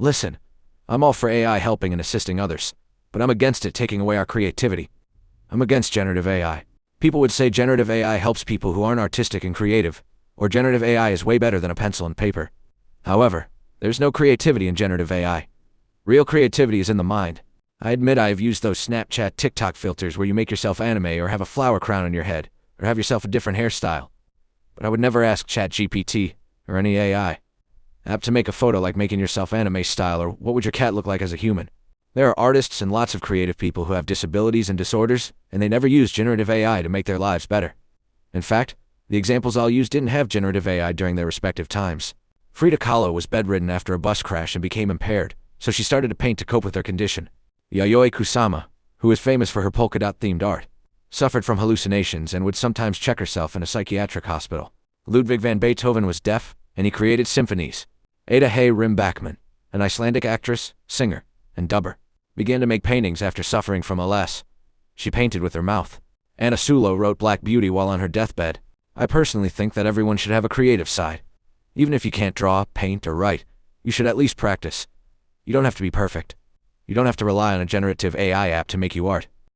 Listen, I'm all for AI helping and assisting others, but I'm against it taking away our creativity. I'm against generative AI. People would say generative AI helps people who aren't artistic and creative, or generative AI is way better than a pencil and paper. However, there's no creativity in generative AI. Real creativity is in the mind. I admit I have used those Snapchat TikTok filters where you make yourself anime or have a flower crown on your head, or have yourself a different hairstyle. But I would never ask ChatGPT, or any AI, app to make a photo like making yourself anime style or what would your cat look like as a human. There are artists and lots of creative people who have disabilities and disorders, and they never use generative AI to make their lives better. In fact, the examples I'll use didn't have generative AI during their respective times. Frida Kahlo was bedridden after a bus crash and became impaired, so she started to paint to cope with her condition. Yayoi Kusama, who is famous for her polka dot-themed art, suffered from hallucinations and would sometimes check herself in a psychiatric hospital. Ludwig van Beethoven was deaf, and he created symphonies. Ada Rim Backman, an Icelandic actress, singer, and dubber, began to make paintings after suffering from ALS. She painted with her mouth. Anna Sulo wrote Black Beauty while on her deathbed. I personally think that everyone should have a creative side. Even if you can't draw, paint, or write, you should at least practice. You don't have to be perfect. You don't have to rely on a generative AI app to make you art.